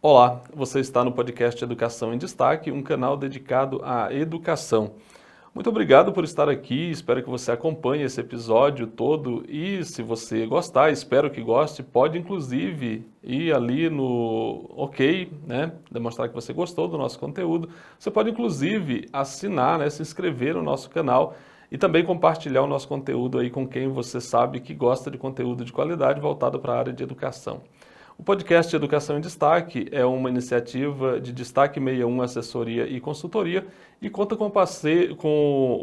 Olá, você está no podcast Educação em Destaque, um canal dedicado à educação. Muito obrigado por estar aqui, espero que você acompanhe esse episódio todo e se você gostar, espero que goste, pode inclusive ir ali no OK, né, demonstrar que você gostou do nosso conteúdo. Você pode inclusive assinar, né, se inscrever no nosso canal e também compartilhar o nosso conteúdo aí com quem você sabe que gosta de conteúdo de qualidade voltado para a área de educação. O podcast Educação em Destaque é uma iniciativa de Destaque 61 Assessoria e Consultoria e conta com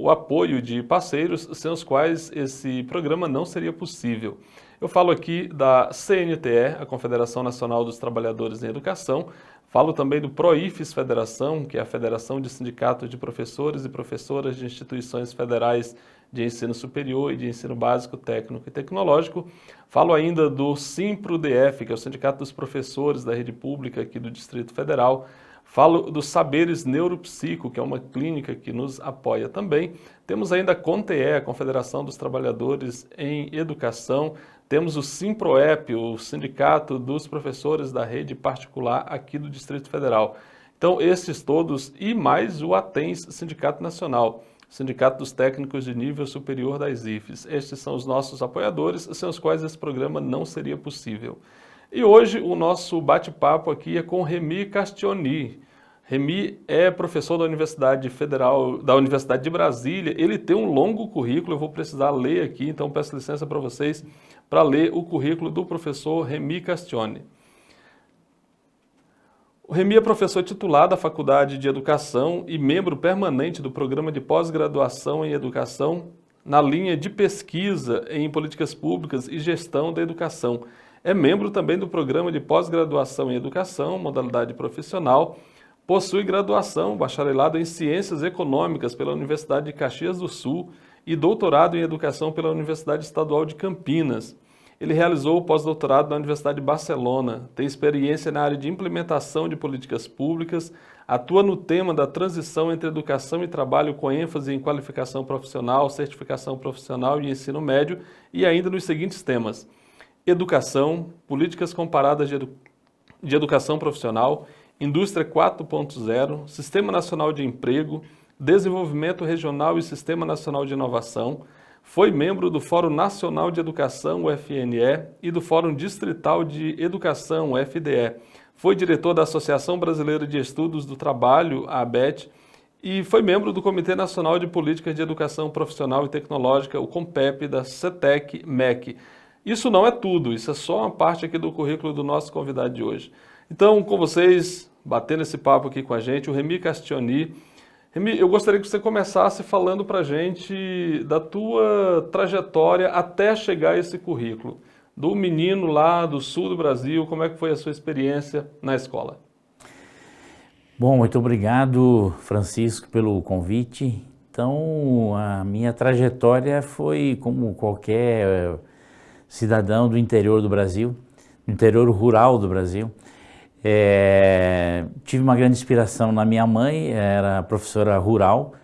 o apoio de parceiros sem os quais esse programa não seria possível. Eu falo aqui da CNTE, a Confederação Nacional dos Trabalhadores em Educação, falo também do PROIFES Federação, que é a Federação de Sindicatos de Professores e Professoras de Instituições Federais de Ensino Superior e de Ensino Básico, Técnico e Tecnológico. Falo ainda do SIMPRO-DF, que é o Sindicato dos Professores da Rede Pública aqui do Distrito Federal. Falo do Saberes Neuropsico, que é uma clínica que nos apoia também. Temos ainda a CONTE, a Confederação dos Trabalhadores em Educação. Temos o SIMPROEP, o Sindicato dos Professores da Rede Particular aqui do Distrito Federal. Então, esses todos e mais o ATENS, Sindicato Nacional. Sindicato dos Técnicos de Nível Superior das IFES. Estes são os nossos apoiadores, sem os quais esse programa não seria possível. E hoje o nosso bate-papo aqui é com Remy Castioni. Remy é professor da Universidade Federal, da Universidade de Brasília. Ele tem um longo currículo, eu vou precisar ler aqui, então peço licença para vocês para ler o currículo do professor Remy Castioni. O Remy é professor titular da Faculdade de Educação e membro permanente do Programa de Pós-Graduação em Educação na linha de pesquisa em Políticas Públicas e Gestão da Educação. É membro também do Programa de Pós-Graduação em Educação, modalidade profissional. Possui graduação, bacharelado em Ciências Econômicas pela Universidade de Caxias do Sul e doutorado em Educação pela Universidade Estadual de Campinas. Ele realizou o pós-doutorado na Universidade de Barcelona, tem experiência na área de implementação de políticas públicas, atua no tema da transição entre educação e trabalho com ênfase em qualificação profissional, certificação profissional e ensino médio, e ainda nos seguintes temas: educação, políticas comparadas de educação profissional, indústria 4.0, Sistema Nacional de Emprego, desenvolvimento regional e Sistema Nacional de Inovação. Foi membro do Fórum Nacional de Educação, o FNE, e do Fórum Distrital de Educação, o FDE. Foi diretor da Associação Brasileira de Estudos do Trabalho, a ABET, e foi membro do Comitê Nacional de Políticas de Educação Profissional e Tecnológica, o COMPEP, da CETEC-MEC. Isso não é tudo, isso é só uma parte aqui do currículo do nosso convidado de hoje. Então, com vocês, batendo esse papo aqui com a gente, o Remy Castioni. Remy, eu gostaria que você começasse falando para a gente da tua trajetória até chegar a esse currículo. Do menino lá do sul do Brasil, como é que foi a sua experiência na escola? Bom, muito obrigado, Francisco, pelo convite. Então, a minha trajetória foi como qualquer cidadão do interior do Brasil, do interior rural do Brasil. Tive uma grande inspiração na minha mãe, era professora rural,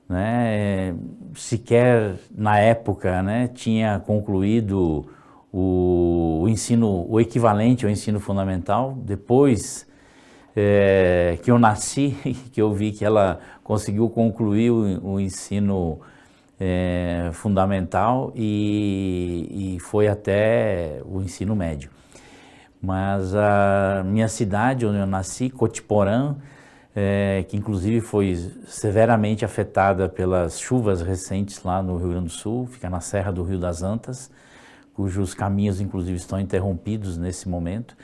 né? Sequer na época, né, tinha concluído o ensino, o equivalente ao ensino fundamental. Depois que eu nasci, que eu vi que ela conseguiu concluir o ensino fundamental e foi até o ensino médio. Mas a minha cidade, onde eu nasci, Cotiporã, que inclusive foi severamente afetada pelas chuvas recentes lá no Rio Grande do Sul, fica na Serra do Rio das Antas, cujos caminhos inclusive estão interrompidos nesse momento.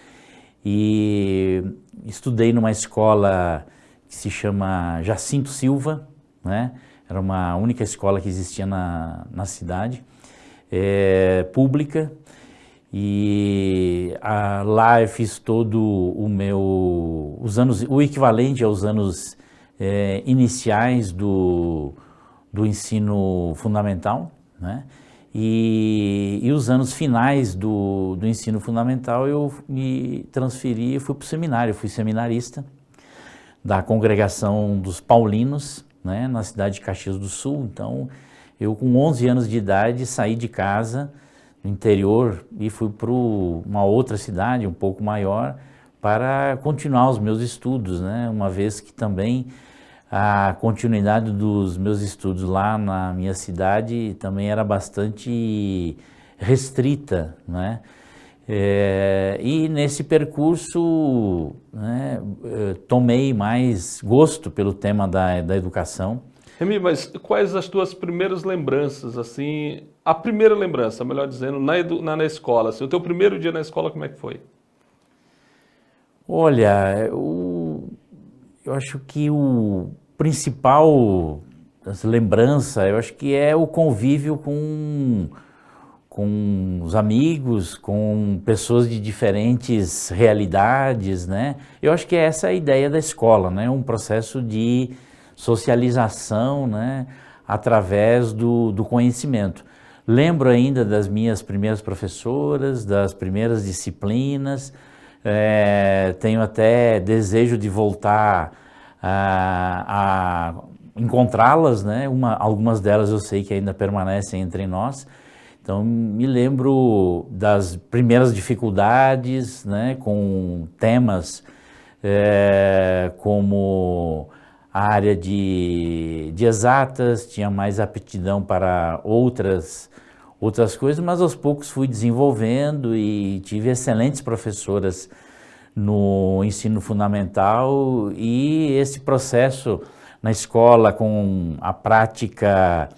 E estudei numa escola que se chama Jacinto Silva, né? Era uma única escola que existia na cidade, pública. E lá eu fiz todo o equivalente aos anos iniciais do ensino fundamental, né? E os anos finais do ensino fundamental eu me transferi e fui para o seminário, fui seminarista da congregação dos Paulinos, né, na cidade de Caxias do Sul. Então, eu com 11 anos de idade saí de casa no interior e fui para uma outra cidade um pouco maior para continuar os meus estudos, né? Uma vez que também a continuidade dos meus estudos lá na minha cidade também era bastante restrita, né? E nesse percurso, né, tomei mais gosto pelo tema da educação. Remy, mas quais as tuas primeiras lembranças, assim, a primeira lembrança, melhor dizendo, na escola, assim, o teu primeiro dia na escola, como é que foi? Olha, eu acho que o principal lembrança, eu acho que é o convívio com os amigos, com pessoas de diferentes realidades, né? Eu acho que essa é a ideia da escola, né? Um processo de socialização, né? Através do conhecimento. Lembro ainda das minhas primeiras professoras, das primeiras disciplinas, tenho até desejo de voltar a encontrá-las, né? Algumas delas eu sei que ainda permanecem entre nós. Então, me lembro das primeiras dificuldades, né, com temas como a área de exatas, tinha mais aptidão para outras coisas, mas aos poucos fui desenvolvendo e tive excelentes professoras no ensino fundamental, e esse processo na escola com a prática,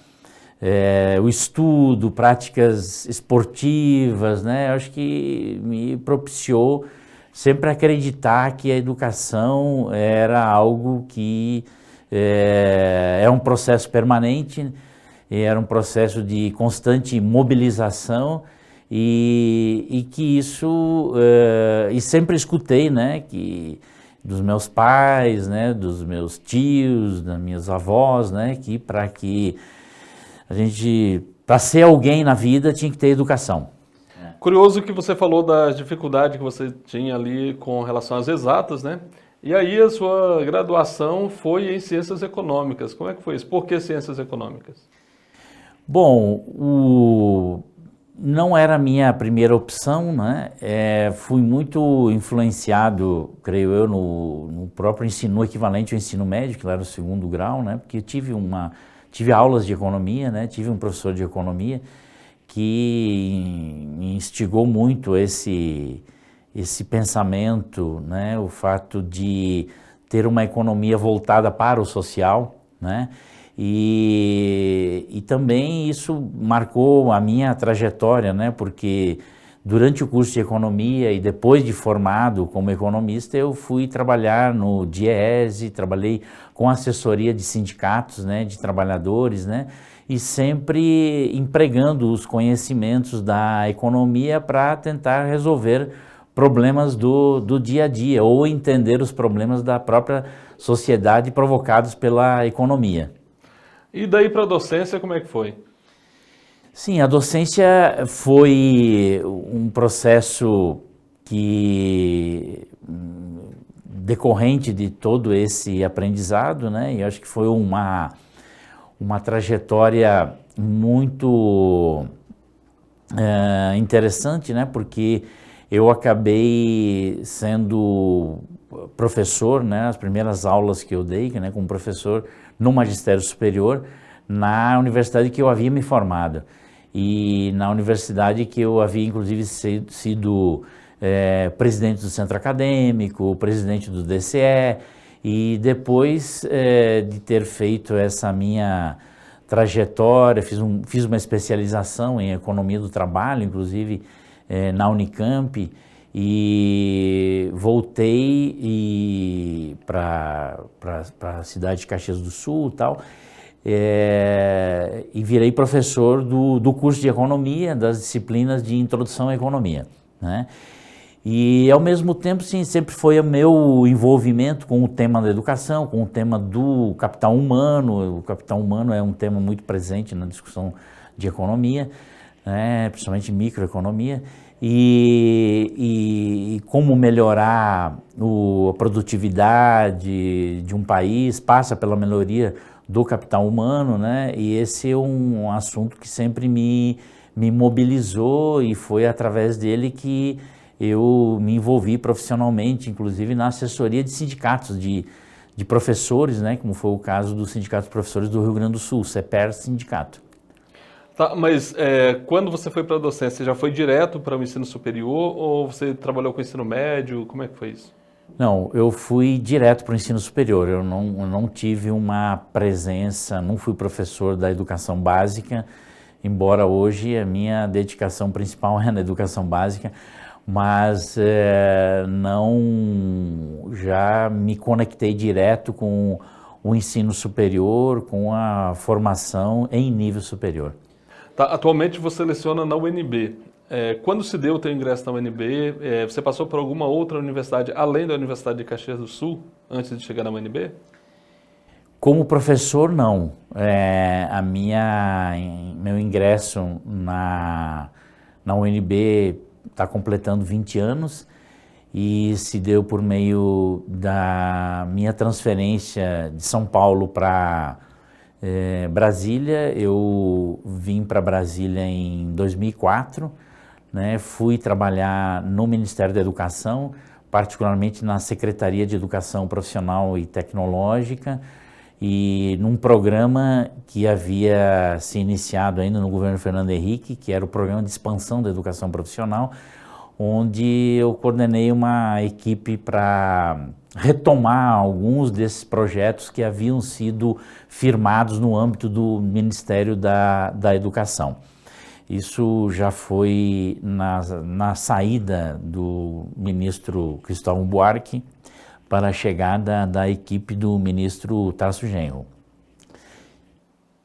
o estudo, práticas esportivas, né? Eu acho que me propiciou sempre acreditar que a educação era algo que é um processo permanente, era um processo de constante mobilização, e que isso, e sempre escutei, né, que dos meus pais, né, dos meus tios, das minhas avós, né, que para ser alguém na vida tinha que ter educação. Curioso que você falou da dificuldade que você tinha ali com relação às exatas, né? E aí a sua graduação foi em Ciências Econômicas. Como é que foi isso? Por que Ciências Econômicas? Bom, não era a minha primeira opção, né? Fui muito influenciado, creio eu, no próprio ensino, no equivalente ao ensino médio, que lá era o segundo grau, né? Porque tive aulas de economia, né? Tive um professor de economia que me instigou muito esse pensamento, né? O fato de ter uma economia voltada para o social, né? E também isso marcou a minha trajetória, né? Porque durante o curso de economia e depois de formado como economista, eu fui trabalhar no DIEESE, trabalhei com assessoria de sindicatos, né? De trabalhadores, né? E sempre empregando os conhecimentos da economia para tentar resolver problemas do dia a dia, ou entender os problemas da própria sociedade provocados pela economia. E daí para a docência, como é que foi? Sim, a docência foi um processo que, decorrente de todo esse aprendizado, né? E eu acho que foi uma trajetória muito interessante, né? Porque eu acabei sendo professor, né? As primeiras aulas que eu dei, né, como professor no magistério superior, na universidade que eu havia me formado, e na universidade que eu havia inclusive sido presidente do centro acadêmico, presidente do DCE, e depois de ter feito essa minha trajetória, fiz uma especialização em economia do trabalho, inclusive na Unicamp, e voltei para a cidade de Caxias do Sul e tal, e virei professor do curso de economia, das disciplinas de introdução à economia, né? E ao mesmo tempo, sim, sempre foi o meu envolvimento com o tema da educação, com o tema do capital humano. O capital humano é um tema muito presente na discussão de economia, né, principalmente microeconomia, e como melhorar a produtividade de um país passa pela melhoria do capital humano, né? E esse é um assunto que sempre me mobilizou, e foi através dele que eu me envolvi profissionalmente, inclusive na assessoria de sindicatos de professores, né, como foi o caso do Sindicato de Professores do Rio Grande do Sul, CEPER Sindicato. Tá, mas quando você foi para a docência, você já foi direto para o ensino superior ou você trabalhou com o ensino médio? Como é que foi isso? Não, eu fui direto para o ensino superior, eu não tive uma presença, não fui professor da educação básica, embora hoje a minha dedicação principal é na educação básica, mas não já me conectei direto com o ensino superior, com a formação em nível superior. Tá, atualmente você leciona na UNB. Quando se deu o teu ingresso na UNB, você passou por alguma outra universidade além da Universidade de Caxias do Sul antes de chegar na UNB? Como professor, não. Meu ingresso na UNB está completando 20 anos e se deu por meio da minha transferência de São Paulo para Brasília. Eu vim para Brasília em 2004, né? Fui trabalhar no Ministério da Educação, particularmente na Secretaria de Educação Profissional e Tecnológica, e num programa que havia se iniciado ainda no governo Fernando Henrique, que era o Programa de Expansão da Educação Profissional, onde eu coordenei uma equipe para retomar alguns desses projetos que haviam sido firmados no âmbito do Ministério da Educação. Isso já foi na saída do ministro Cristóvão Buarque para a chegada da equipe do ministro Tarso Genro.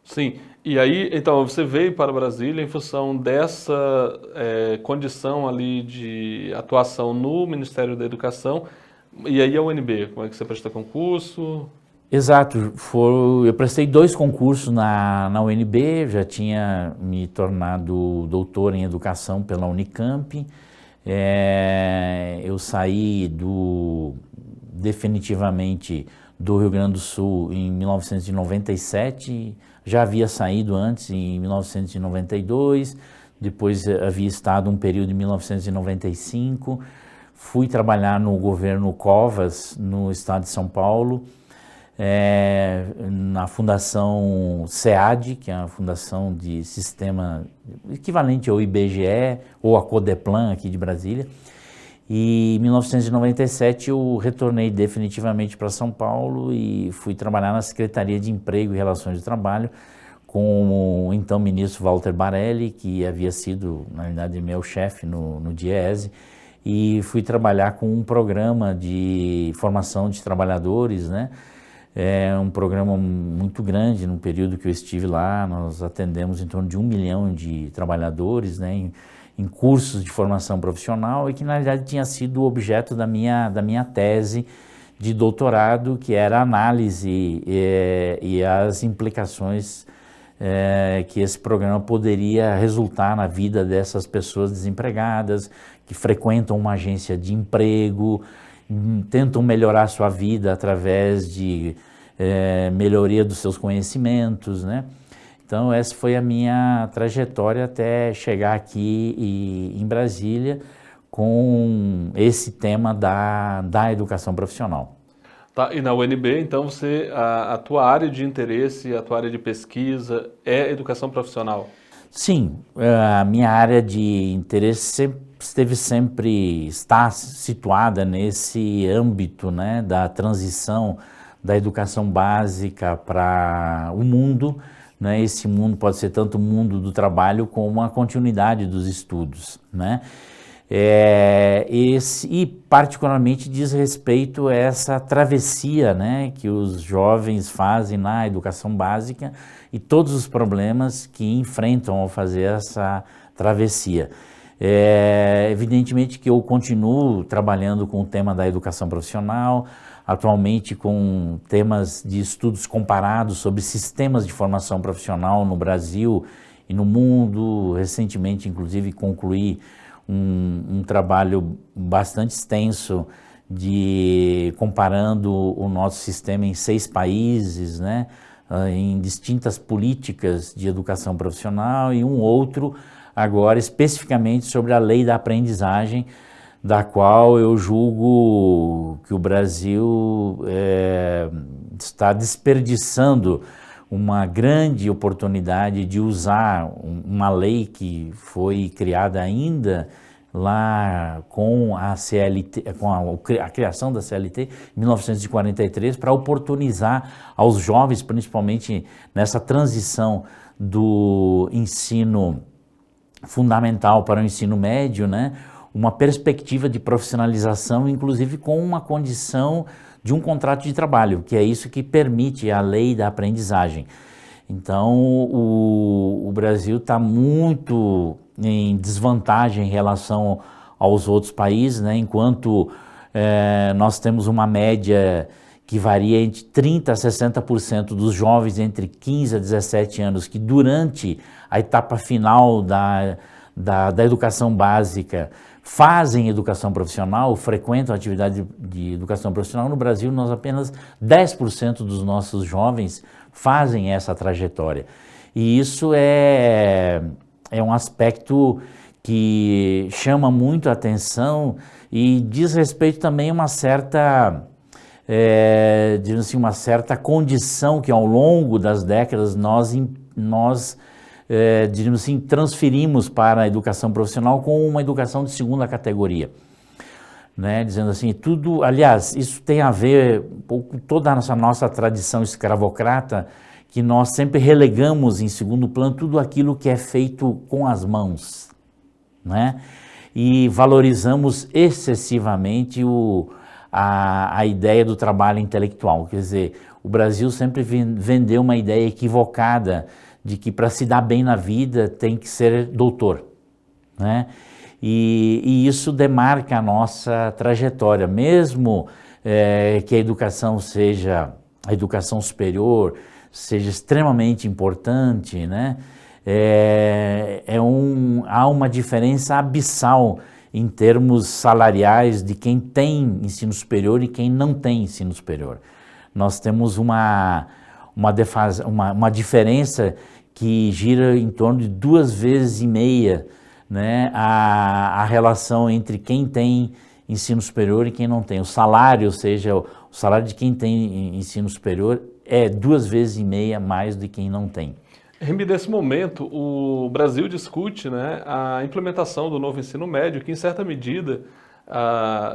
Sim, e aí, então, você veio para Brasília em função dessa condição ali de atuação no Ministério da Educação, e aí a UNB, como é que você prestou concurso? Exato, eu prestei 2 concursos na UNB, já tinha me tornado doutor em educação pela Unicamp, eu saí definitivamente do Rio Grande do Sul em 1997, já havia saído antes em 1992, depois havia estado um período em 1995, fui trabalhar no governo Covas, no estado de São Paulo, na Fundação SEAD, que é a Fundação de Sistema equivalente ao IBGE ou a Codeplan aqui de Brasília. E em 1997 eu retornei definitivamente para São Paulo e fui trabalhar na Secretaria de Emprego e Relações de Trabalho com o então ministro Walter Barelli, que havia sido, na realidade, meu chefe no DIEESE, e fui trabalhar com um programa de formação de trabalhadores, né? Um programa muito grande. No período que eu estive lá, nós atendemos em torno de 1 milhão de trabalhadores, né, em cursos de formação profissional, e que na realidade tinha sido objeto da minha tese de doutorado, que era a análise e as implicações que esse programa poderia resultar na vida dessas pessoas desempregadas, que frequentam uma agência de emprego, tentam melhorar a sua vida através de melhoria dos seus conhecimentos, né? Então essa foi a minha trajetória até chegar aqui em Brasília com esse tema da educação profissional. Tá, e na UNB, então, a tua área de interesse, a tua área de pesquisa é educação profissional? Sim, a minha área de interesse está situada nesse âmbito, né, da transição da educação básica para o mundo, né? Esse mundo pode ser tanto o mundo do trabalho como a continuidade dos estudos, né? E particularmente diz respeito a essa travessia, né, que os jovens fazem na educação básica e todos os problemas que enfrentam ao fazer essa travessia. Evidentemente que eu continuo trabalhando com o tema da educação profissional, atualmente com temas de estudos comparados sobre sistemas de formação profissional no Brasil e no mundo. Recentemente, inclusive, concluí um trabalho bastante extenso comparando o nosso sistema em 6 países, né, em distintas políticas de educação profissional, e um outro agora especificamente sobre a lei da aprendizagem, da qual eu julgo que o Brasil está desperdiçando uma grande oportunidade de usar uma lei que foi criada ainda lá com a CLT, com a criação da CLT em 1943, para oportunizar aos jovens, principalmente nessa transição do ensino fundamental para o ensino médio, né, uma perspectiva de profissionalização, inclusive com uma condição de um contrato de trabalho, que é isso que permite a lei da aprendizagem. Então, o Brasil está muito em desvantagem em relação aos outros países, né? Enquanto nós temos uma média que varia entre 30% a 60% dos jovens entre 15 a 17 anos que durante a etapa final da educação básica fazem educação profissional, frequentam atividade de educação profissional. No Brasil, nós apenas 10% dos nossos jovens fazem essa trajetória. E isso é um aspecto que chama muito a atenção e diz respeito também a uma certa, digamos assim, uma certa condição que ao longo das décadas nós diríamos assim, transferimos para a educação profissional com uma educação de segunda categoria, né? Dizendo assim, tudo, aliás, isso tem a ver um pouco com toda essa nossa tradição escravocrata, que nós sempre relegamos em segundo plano tudo aquilo que é feito com as mãos, né? E valorizamos excessivamente a ideia do trabalho intelectual. Quer dizer, o Brasil sempre vendeu uma ideia equivocada de que para se dar bem na vida tem que ser doutor, né? E isso demarca a nossa trajetória, mesmo que a educação superior seja extremamente importante, né? Há uma diferença abissal em termos salariais de quem tem ensino superior e quem não tem ensino superior. Nós temos uma diferença que gira em torno de 2,5 vezes, né, a relação entre quem tem ensino superior e quem não tem. O salário, ou seja, o salário de quem tem ensino superior é 2,5 vezes mais do que quem não tem. Rembi, nesse momento, o Brasil discute, né, a implementação do novo ensino médio, que em certa medida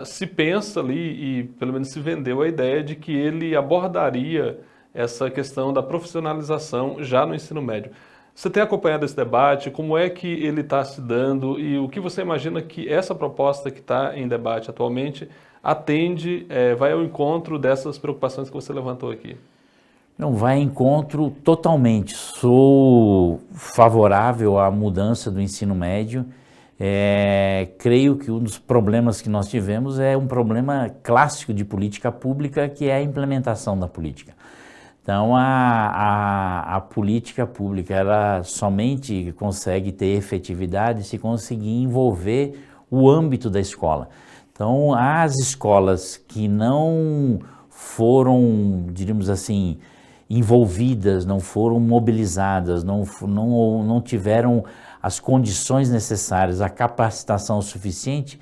se pensa ali e pelo menos se vendeu a ideia de que ele abordaria essa questão da profissionalização já no ensino médio. Você tem acompanhado esse debate? Como é que ele está se dando e o que você imagina que essa proposta que está em debate atualmente atende, vai ao encontro dessas preocupações que você levantou aqui? Não, vai ao encontro totalmente. Sou favorável à mudança do ensino médio. Creio que um dos problemas que nós tivemos é um problema clássico de política pública, que é a implementação da política. Então, a política pública, ela somente consegue ter efetividade se conseguir envolver o âmbito da escola. Então, as escolas que não foram, diríamos assim, envolvidas, não foram mobilizadas, não tiveram as condições necessárias, a capacitação suficiente,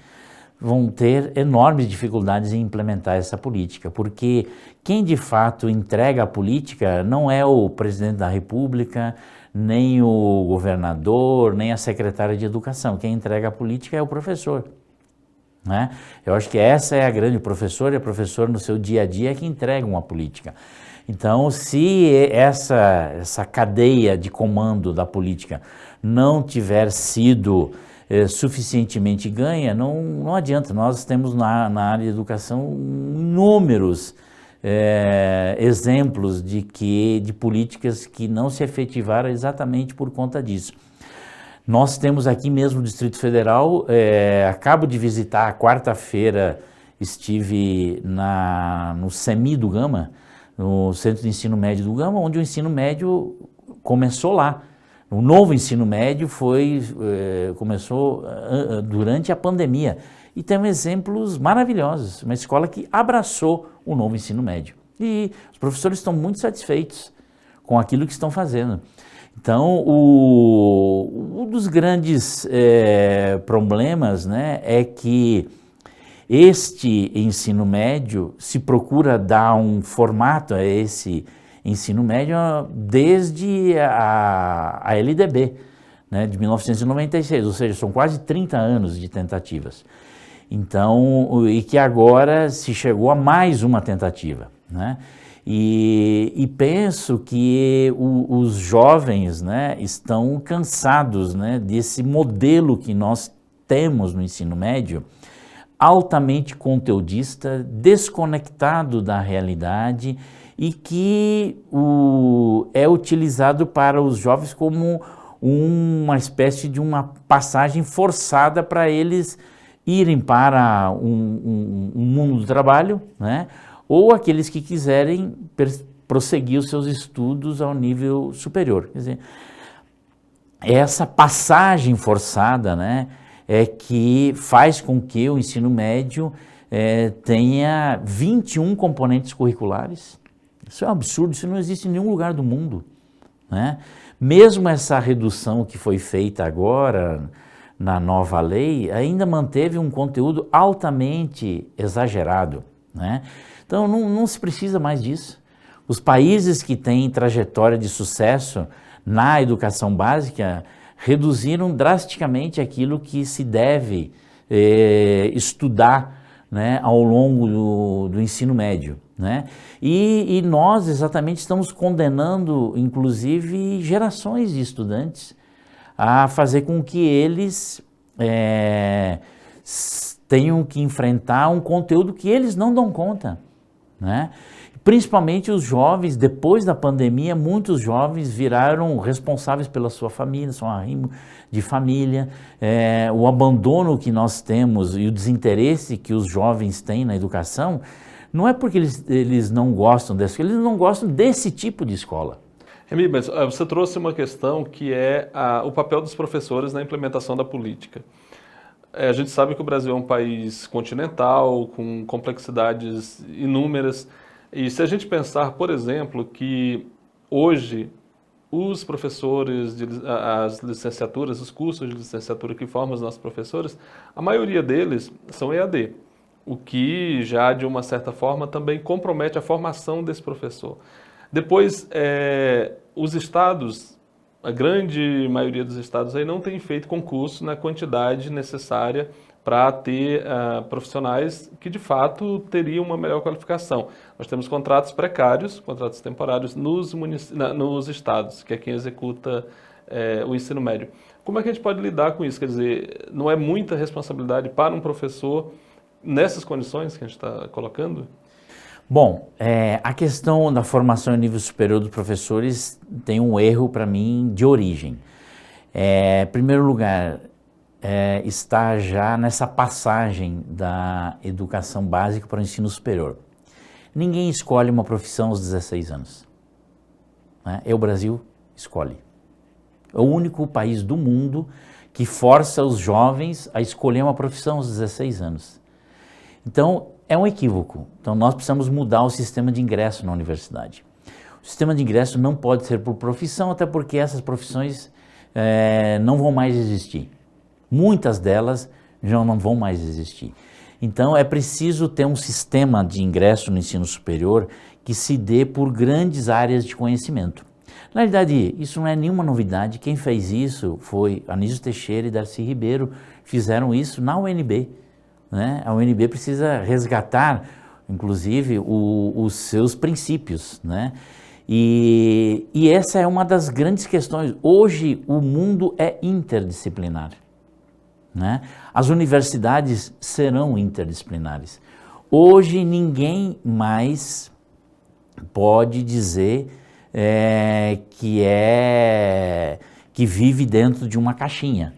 vão ter enormes dificuldades em implementar essa política, porque quem de fato entrega a política não é o presidente da República, nem o governador, nem a secretária de Educação. Quem entrega a política é o professor, né? Eu acho que essa é a grande professora, e a professora no seu dia a dia é que entrega uma política. Então, se essa cadeia de comando da política não tiver sido suficientemente ganha, não adianta. Nós temos na área de educação inúmeros exemplos de políticas que não se efetivaram exatamente por conta disso. Nós temos aqui mesmo no Distrito Federal, acabo de visitar, quarta-feira estive no CEMI do Gama, no Centro de Ensino Médio do Gama, onde o ensino médio começou lá. O novo ensino médio começou durante a pandemia. E temos exemplos maravilhosos, uma escola que abraçou o novo ensino médio. E os professores estão muito satisfeitos com aquilo que estão fazendo. Então, um dos grandes problemas, né, é que Este ensino médio se procura dar um formato a esse ensino médio desde a LDB, né, de 1996, ou seja, são quase 30 anos de tentativas. Então, e que agora se chegou a mais uma tentativa, né? E penso que os jovens, né, estão cansados, né, desse modelo que nós temos no ensino médio, altamente conteudista, desconectado da realidade e que é utilizado para os jovens como uma espécie de uma passagem forçada para eles irem para um mundo do trabalho, né? Ou aqueles que quiserem prosseguir os seus estudos ao nível superior. Quer dizer, essa passagem forçada, né, é que faz com que o ensino médio tenha 21 componentes curriculares. Isso é um absurdo, isso não existe em nenhum lugar do mundo, né? Mesmo essa redução que foi feita agora na nova lei, ainda manteve um conteúdo altamente exagerado, né? Então não se precisa mais disso. Os países que têm trajetória de sucesso na educação básica reduziram drasticamente aquilo que se deve estudar, né, ao longo do ensino médio, né? E nós exatamente estamos condenando, inclusive, gerações de estudantes a fazer com que eles tenham que enfrentar um conteúdo que eles não dão conta, né? Principalmente os jovens, depois da pandemia, muitos jovens viraram responsáveis pela sua família, são arrimo de família, o abandono que nós temos e o desinteresse que os jovens têm na educação, não é porque eles não gostam dessa, eles não gostam desse tipo de escola. Remy, mas você trouxe uma questão que é o papel dos professores na implementação da política. A gente sabe que o Brasil é um país continental, com complexidades inúmeras, e se a gente pensar, por exemplo, que hoje os professores, as licenciaturas, os cursos de licenciatura que formam os nossos professores, a maioria deles são EAD, o que já, de uma certa forma, também compromete a formação desse professor. Depois, os estados, a grande maioria dos estados aí não tem feito concurso na quantidade necessária para ter profissionais que de fato teriam uma melhor qualificação. Nós temos contratos precários, contratos temporários nos estados, que é quem executa o ensino médio. Como é que a gente pode lidar com isso? Quer dizer, não é muita responsabilidade para um professor nessas condições que a gente está colocando? Bom, a questão da formação em nível superior dos professores tem um erro, para mim, de origem. Em primeiro lugar, está já nessa passagem da educação básica para o ensino superior. Ninguém escolhe uma profissão aos 16 anos. Né? O Brasil escolhe. É o único país do mundo que força os jovens a escolher uma profissão aos 16 anos. Então, é um equívoco. Então, nós precisamos mudar o sistema de ingresso na universidade. O sistema de ingresso não pode ser por profissão, até porque essas profissões não vão mais existir. Muitas delas já não vão mais existir. Então, é preciso ter um sistema de ingresso no ensino superior que se dê por grandes áreas de conhecimento. Na verdade, isso não é nenhuma novidade. Quem fez isso foi Anísio Teixeira e Darcy Ribeiro, fizeram isso na UNB. Né? A UNB precisa resgatar, inclusive, os seus princípios, né? E essa é uma das grandes questões. Hoje, o mundo é interdisciplinar. Né? As universidades serão interdisciplinares. Hoje, ninguém mais pode dizer que vive dentro de uma caixinha.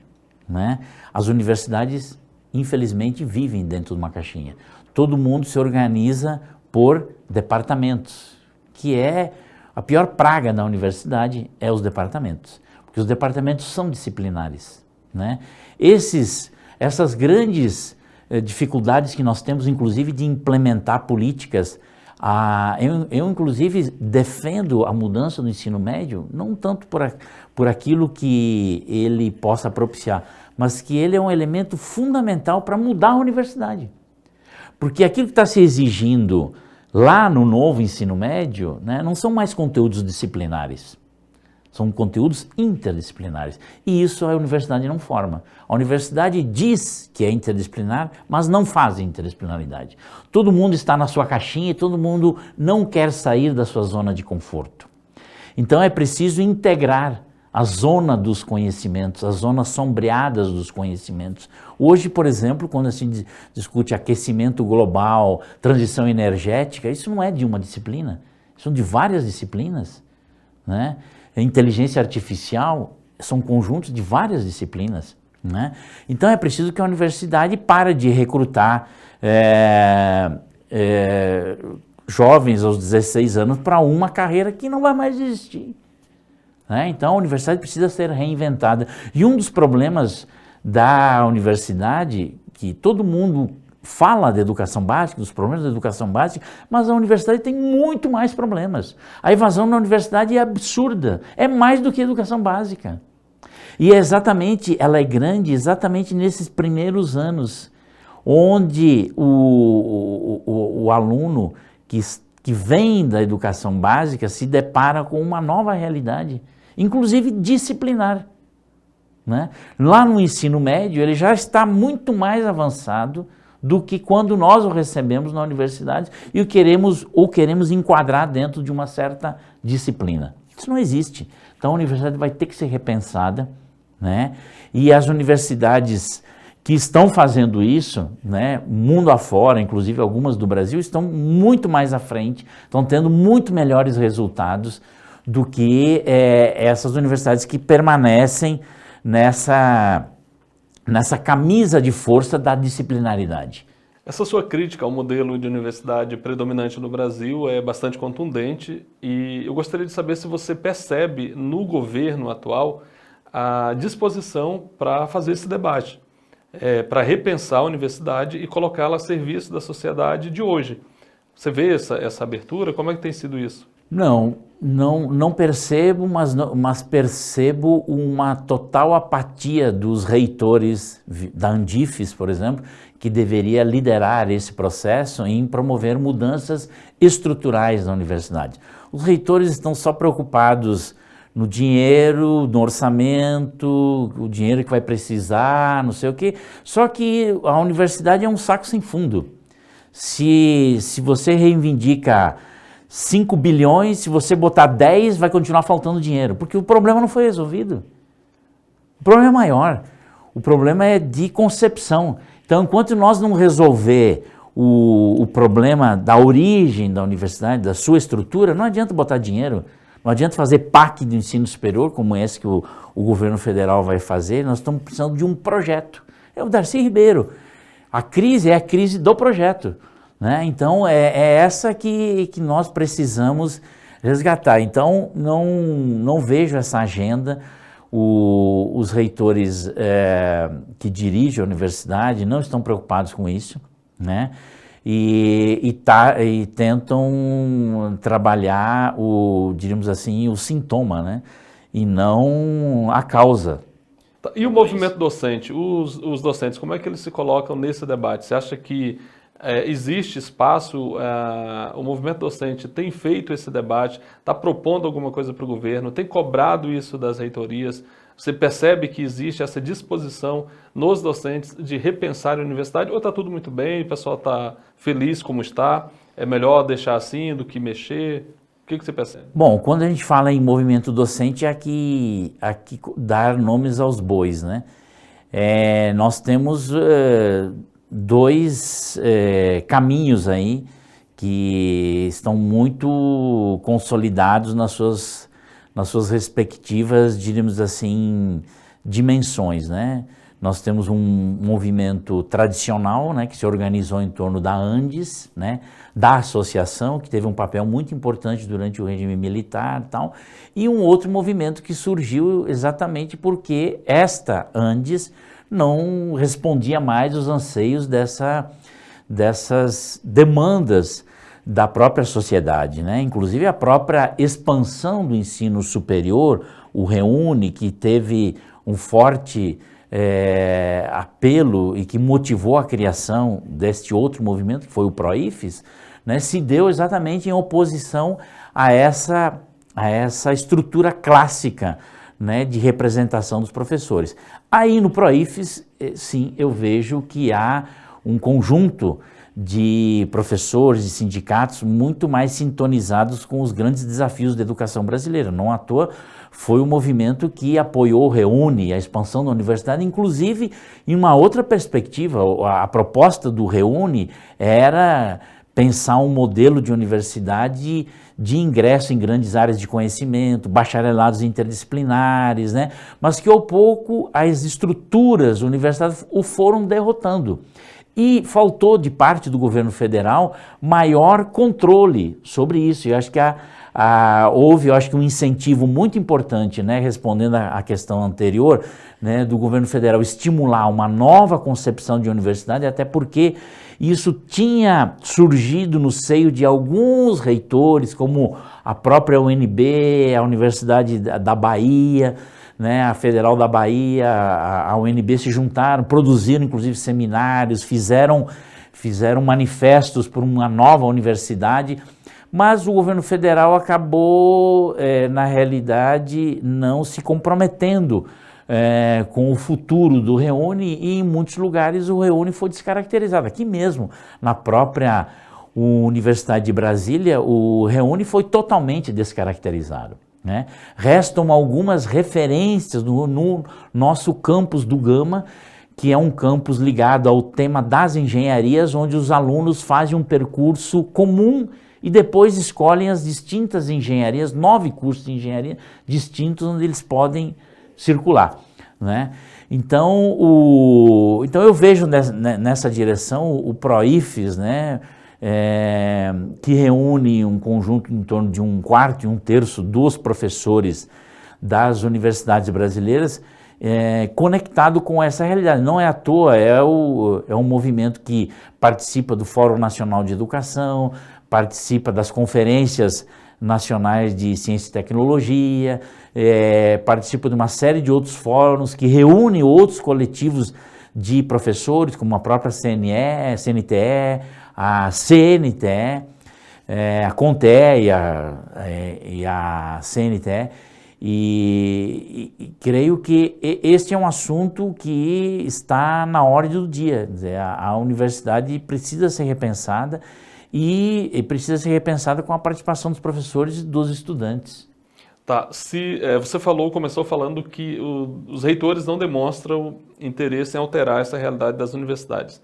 Né? As universidades, infelizmente, vivem dentro de uma caixinha. Todo mundo se organiza por departamentos, que é a pior praga da universidade, os departamentos, porque os departamentos são disciplinares, né? Essas grandes dificuldades que nós temos, inclusive, de implementar políticas, eu inclusive defendo a mudança do ensino médio, não tanto por aquilo que ele possa propiciar, mas que ele é um elemento fundamental para mudar a universidade. Porque aquilo que está se exigindo lá no novo ensino médio, né, não são mais conteúdos disciplinares, são conteúdos interdisciplinares. E isso a universidade não forma. A universidade diz que é interdisciplinar, mas não faz interdisciplinaridade. Todo mundo está na sua caixinha e todo mundo não quer sair da sua zona de conforto. Então é preciso integrar a zona dos conhecimentos, as zonas sombreadas dos conhecimentos. Hoje, por exemplo, quando se discute aquecimento global, transição energética, isso não é de uma disciplina, são de várias disciplinas, né? Inteligência artificial são conjuntos de várias disciplinas, né? Então é preciso que a universidade pare de recrutar jovens aos 16 anos para uma carreira que não vai mais existir. Né? Então a universidade precisa ser reinventada. E um dos problemas da universidade, que todo mundo fala da educação básica, dos problemas da educação básica, mas a universidade tem muito mais problemas. A evasão na universidade é absurda, é mais do que a educação básica. E ela é grande exatamente nesses primeiros anos, onde o aluno que vem da educação básica se depara com uma nova realidade, inclusive disciplinar. Né? Lá no ensino médio, ele já está muito mais avançado do que quando nós o recebemos na universidade e o queremos enquadrar dentro de uma certa disciplina. Isso não existe. Então a universidade vai ter que ser repensada, né? E as universidades que estão fazendo isso, né, mundo afora, inclusive algumas do Brasil, estão muito mais à frente, estão tendo muito melhores resultados do que essas universidades que permanecem nessa camisa de força da disciplinaridade. Essa sua crítica ao modelo de universidade predominante no Brasil é bastante contundente e eu gostaria de saber se você percebe no governo atual a disposição para fazer esse debate, para repensar a universidade e colocá-la a serviço da sociedade de hoje. Você vê essa abertura? Como é que tem sido isso? Não percebo, mas percebo uma total apatia dos reitores da Andifes, por exemplo, que deveria liderar esse processo em promover mudanças estruturais na universidade. Os reitores estão só preocupados no dinheiro, no orçamento, o dinheiro que vai precisar, não sei o quê. Só que a universidade é um saco sem fundo. Se você reivindica 5 bilhões, se você botar 10, vai continuar faltando dinheiro, porque o problema não foi resolvido. O problema é maior, o problema é de concepção. Então, enquanto nós não resolver o problema da origem da universidade, da sua estrutura, não adianta botar dinheiro, não adianta fazer PAC de ensino superior, como esse que o governo federal vai fazer, nós estamos precisando de um projeto. É o Darcy Ribeiro. A crise é a crise do projeto. Né? Então, é essa que nós precisamos resgatar. Então, não vejo essa agenda. Os reitores que dirigem a universidade não estão preocupados com isso, né? E tentam trabalhar diríamos assim, o sintoma, né? E não a causa. E o movimento docente? Os docentes, como é que eles se colocam nesse debate? Você acha que existe espaço, o movimento docente tem feito esse debate, está propondo alguma coisa para o governo, tem cobrado isso das reitorias? Você percebe que existe essa disposição nos docentes de repensar a universidade ou está tudo muito bem, o pessoal está feliz como está, é melhor deixar assim do que mexer? O que você percebe? Bom, quando a gente fala em movimento docente, é aqui dar nomes aos bois, né? Nós temos dois caminhos aí que estão muito consolidados nas suas respectivas, diríamos assim, dimensões, né? Nós temos um movimento tradicional, né, que se organizou em torno da Andes, né, da associação, que teve um papel muito importante durante o regime militar e tal, e um outro movimento que surgiu exatamente porque esta Andes não respondia mais aos anseios dessas demandas da própria sociedade, né? Inclusive a própria expansão do ensino superior, o REUNE, que teve um forte apelo e que motivou a criação deste outro movimento, que foi o PROIFES, né, se deu exatamente em oposição a essa estrutura clássica, né, de representação dos professores. Aí no PROIFES, sim, eu vejo que há um conjunto de professores e sindicatos muito mais sintonizados com os grandes desafios da educação brasileira. Não à toa foi o movimento que apoiou o REUNE, a expansão da universidade, inclusive em uma outra perspectiva. A proposta do REUNE era pensar um modelo de universidade de ingresso em grandes áreas de conhecimento, bacharelados interdisciplinares, né? Mas que ao pouco as estruturas universitárias o foram derrotando. E faltou de parte do governo federal maior controle sobre isso. Eu acho que houve, um incentivo muito importante, né, respondendo à questão anterior, né, do governo federal estimular uma nova concepção de universidade, até porque isso tinha surgido no seio de alguns reitores, como a própria UNB, a Universidade da Bahia, né, a Federal da Bahia, a UNB se juntaram, produziram inclusive seminários, fizeram manifestos por uma nova universidade, mas o governo federal acabou, na realidade, não se comprometendo com o futuro do REUNE, e em muitos lugares o REUNE foi descaracterizado. Aqui mesmo, na própria Universidade de Brasília, o REUNE foi totalmente descaracterizado, né? Restam algumas referências no nosso campus do Gama, que é um campus ligado ao tema das engenharias, onde os alunos fazem um percurso comum e depois escolhem as distintas engenharias, 9 cursos de engenharia distintos onde eles podem circular, né? Então eu vejo nessa direção o PROIFES, né, que reúne um conjunto em torno de 1/4 e 1/3 dos professores das universidades brasileiras, conectado com essa realidade. Não é à toa, é um movimento que participa do Fórum Nacional de Educação, participa das conferências nacionais de ciência e tecnologia, participa de uma série de outros fóruns que reúnem outros coletivos de professores, como a própria CNTE, a CNTE, a CONTE e a CNTE, e creio que este é um assunto que está na ordem do dia. Quer dizer, a universidade precisa ser repensada e precisa ser repensada com a participação dos professores e dos estudantes. Tá, você começou falando que os reitores não demonstram interesse em alterar essa realidade das universidades.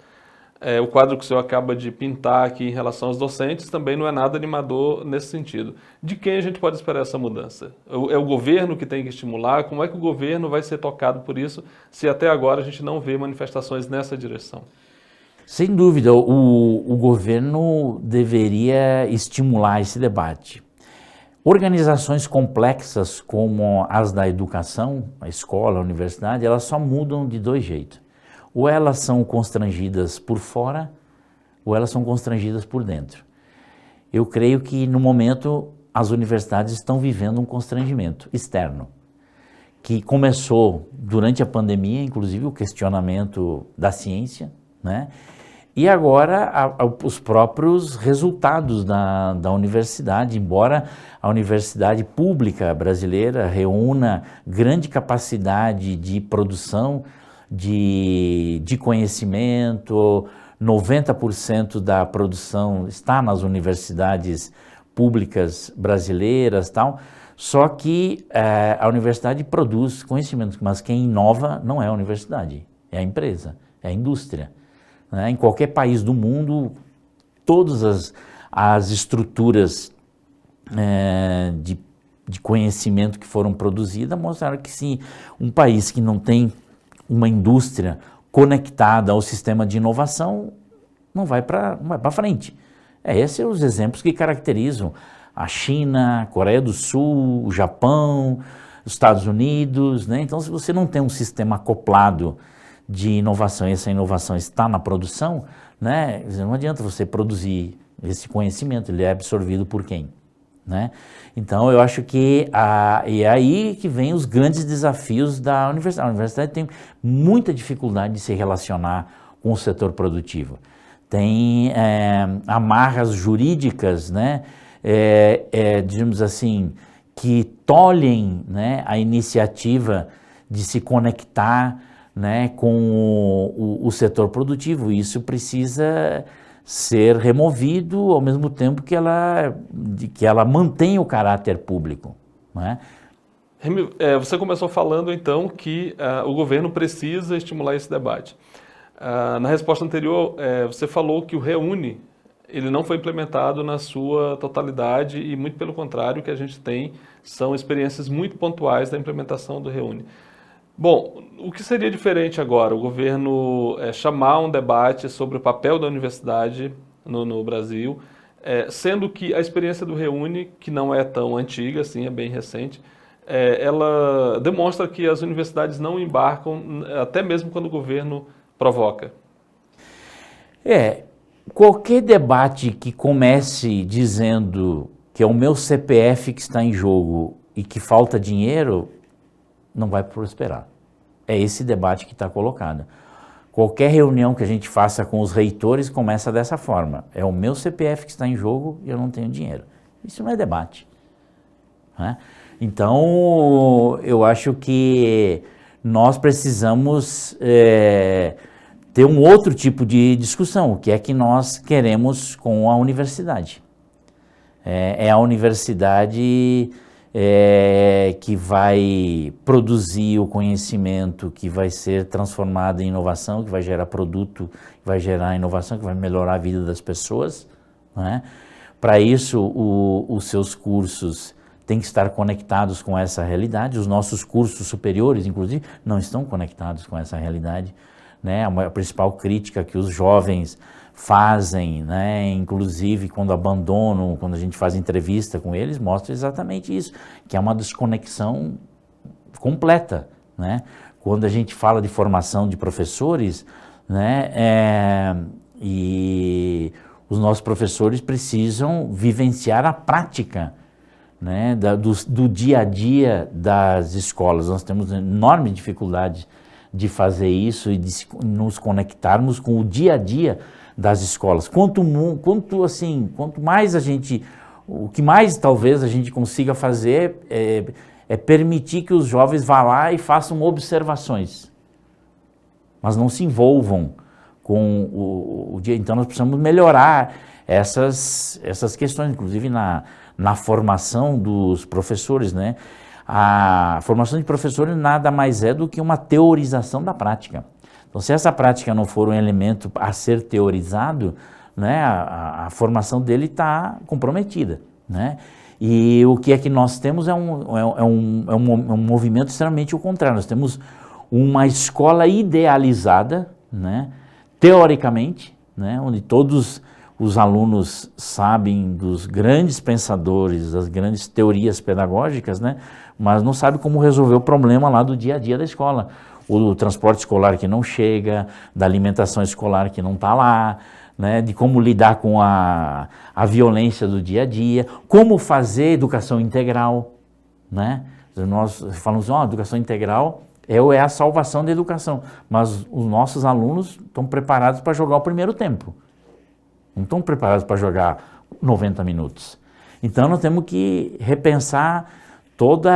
O quadro que o senhor acaba de pintar aqui em relação aos docentes também não é nada animador nesse sentido. De quem a gente pode esperar essa mudança? É o governo que tem que estimular? Como é que o governo vai ser tocado por isso, se até agora a gente não vê manifestações nessa direção? Sem dúvida, o governo deveria estimular esse debate. Organizações complexas como as da educação, a escola, a universidade, elas só mudam de 2 jeitos. Ou elas são constrangidas por fora, ou elas são constrangidas por dentro. Eu creio que, no momento, as universidades estão vivendo um constrangimento externo, que começou durante a pandemia, inclusive o questionamento da ciência, né? E agora os próprios resultados da universidade, embora a universidade pública brasileira reúna grande capacidade de produção de conhecimento, 90% da produção está nas universidades públicas brasileiras, tal. Só que a universidade produz conhecimento, mas quem inova não é a universidade, é a empresa, é a indústria. Em qualquer país do mundo, todas as estruturas de conhecimento que foram produzidas mostraram que se um país que não tem uma indústria conectada ao sistema de inovação, não vai para frente. Esses são os exemplos que caracterizam a China, a Coreia do Sul, o Japão, os Estados Unidos, né? Então, se você não tem um sistema acoplado de inovação, e essa inovação está na produção, né? Não adianta você produzir esse conhecimento, ele é absorvido por quem? né? Então, eu acho que e é aí que vem os grandes desafios da universidade. A universidade tem muita dificuldade de se relacionar com o setor produtivo. Tem amarras jurídicas, né? Digamos assim, que tolhem, né, a iniciativa de se conectar, né, com o setor produtivo. Isso precisa ser removido ao mesmo tempo que ela mantém o caráter público, né? Remy, você começou falando então que o governo precisa estimular esse debate. Na resposta anterior, você falou que o Reúne ele não foi implementado na sua totalidade e, muito pelo contrário, o que a gente tem são experiências muito pontuais da implementação do Reúne. Bom, o que seria diferente agora? O governo chamar um debate sobre o papel da universidade no Brasil, sendo que a experiência do Reúne, que não é tão antiga, assim, é bem recente, ela demonstra que as universidades não embarcam, até mesmo quando o governo provoca. Qualquer debate que comece dizendo que é o meu CPF que está em jogo e que falta dinheiro, não vai prosperar. É esse debate que está colocado. Qualquer reunião que a gente faça com os reitores começa dessa forma. É o meu CPF que está em jogo e eu não tenho dinheiro. Isso não é debate, né? Então, eu acho que nós precisamos ter um outro tipo de discussão, o que é que nós queremos com a universidade. É a universidade que vai produzir o conhecimento, que vai ser transformado em inovação, que vai gerar produto, que vai gerar inovação, que vai melhorar a vida das pessoas, né? Para isso, os seus cursos têm que estar conectados com essa realidade. Os nossos cursos superiores, inclusive, não estão conectados com essa realidade, né? A principal crítica que os jovens fazem, né, inclusive quando abandonam, quando a gente faz entrevista com eles, mostra exatamente isso, que é uma desconexão completa, né? Quando a gente fala de formação de professores, né, e os nossos professores precisam vivenciar a prática, né, do dia a dia das escolas. Nós temos enorme dificuldade de fazer isso e de nos conectarmos com o dia a dia das escolas. Quanto mais a gente, o que mais talvez a gente consiga fazer é permitir que os jovens vá lá e façam observações, mas não se envolvam com o dia. Então nós precisamos melhorar essas questões, inclusive na formação dos professores, né? A formação de professores nada mais é do que uma teorização da prática. Então, se essa prática não for um elemento a ser teorizado, né, a formação dele está comprometida, né? E o que é que nós temos é um movimento extremamente o contrário. Nós temos uma escola idealizada, né, teoricamente, né, onde todos os alunos sabem dos grandes pensadores, das grandes teorias pedagógicas, né, mas não sabem como resolver o problema lá do dia a dia da escola. O transporte escolar que não chega, da alimentação escolar que não está lá, né, de como lidar com a violência do dia a dia, como fazer educação integral, né? Nós falamos, educação integral é a salvação da educação, mas os nossos alunos estão preparados para jogar o primeiro tempo, não estão preparados para jogar 90 minutos. Então nós temos que repensar toda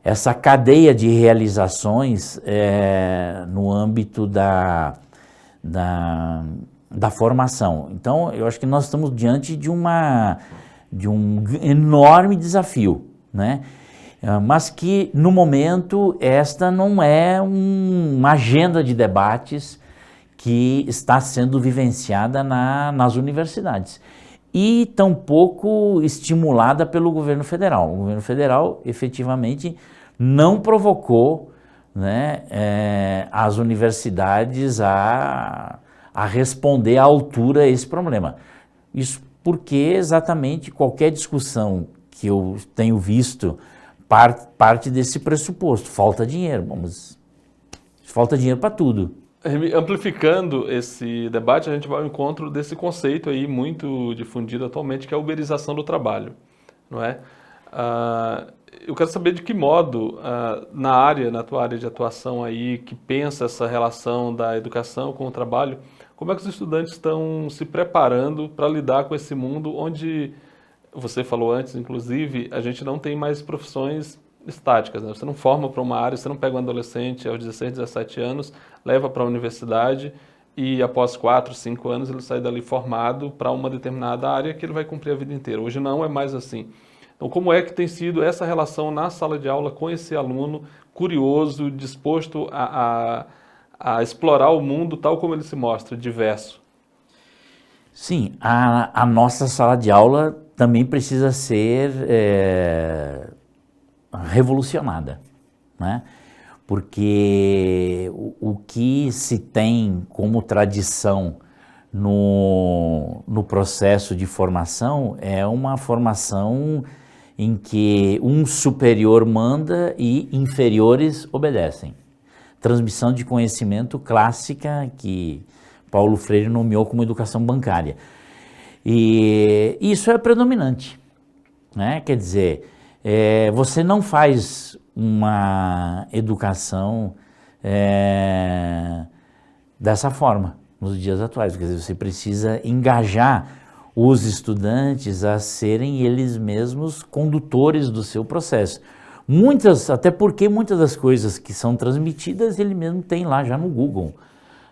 essa cadeia de realizações no âmbito da formação. Então, eu acho que nós estamos diante de um enorme desafio, né? Mas que, no momento, esta não é uma agenda de debates que está sendo vivenciada nas universidades. E tampouco estimulada pelo governo federal. O governo federal, efetivamente, não provocou, né, as universidades a responder à altura a esse problema. Isso porque exatamente qualquer discussão que eu tenho visto parte desse pressuposto. Falta dinheiro. Falta dinheiro para tudo, Amplificando esse debate, a gente vai ao encontro desse conceito aí muito difundido atualmente, que é a uberização do trabalho, não é? Eu quero saber de que modo, na tua área de atuação aí, que pensa essa relação da educação com o trabalho, como é que os estudantes estão se preparando para lidar com esse mundo onde, você falou antes, inclusive, a gente não tem mais profissões estáticas, né? Você não forma para uma área, você não pega um adolescente aos 16, 17 anos, leva para a universidade e após 4, 5 anos ele sai dali formado para uma determinada área que ele vai cumprir a vida inteira. Hoje não é mais assim. Então, como é que tem sido essa relação na sala de aula com esse aluno curioso, disposto a explorar o mundo tal como ele se mostra, diverso? Sim, a nossa sala de aula também precisa ser revolucionada, né? Porque o que se tem como tradição no processo de formação é uma formação em que um superior manda e inferiores obedecem. Transmissão de conhecimento clássica que Paulo Freire nomeou como educação bancária. E isso é predominante, né? Quer dizer, você não faz uma educação dessa forma nos dias atuais. Quer dizer, você precisa engajar os estudantes a serem eles mesmos condutores do seu processo. Até porque muitas das coisas que são transmitidas ele mesmo tem lá já no Google,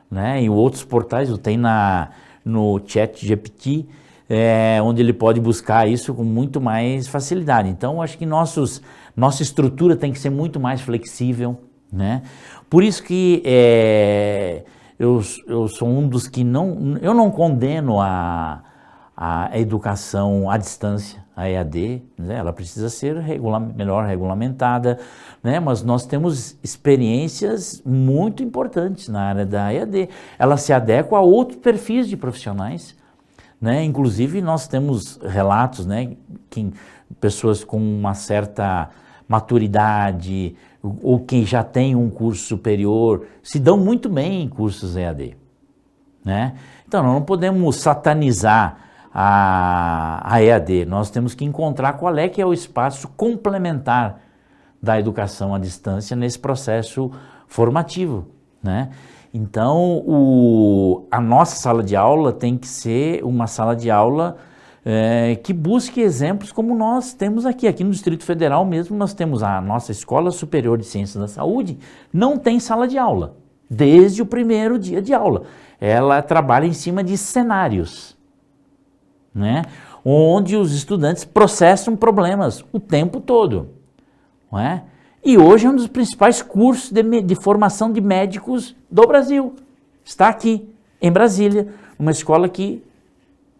né? Em outros portais, tem no ChatGPT, onde ele pode buscar isso com muito mais facilidade. Então, acho que nossa estrutura tem que ser muito mais flexível, né? Por isso que eu sou um dos que eu não condeno a educação à distância, a EAD, né? Ela precisa ser melhor regulamentada, né? Mas nós temos experiências muito importantes na área da EAD. Ela se adequa a outros perfis de profissionais, né? Inclusive nós temos relatos, né, que pessoas com uma certa maturidade ou quem já tem um curso superior se dão muito bem em cursos EAD, né? Então nós não podemos satanizar a EAD, nós temos que encontrar qual é que é o espaço complementar da educação à distância nesse processo formativo, né? Então, a nossa sala de aula tem que ser uma sala de aula que busque exemplos como nós temos aqui. Aqui no Distrito Federal mesmo, nós temos a nossa Escola Superior de Ciências da Saúde, não tem sala de aula, desde o primeiro dia de aula. Ela trabalha em cima de cenários, né? Onde os estudantes processam problemas o tempo todo, não é? E hoje é um dos principais cursos de formação de médicos do Brasil. Está aqui, em Brasília, uma escola que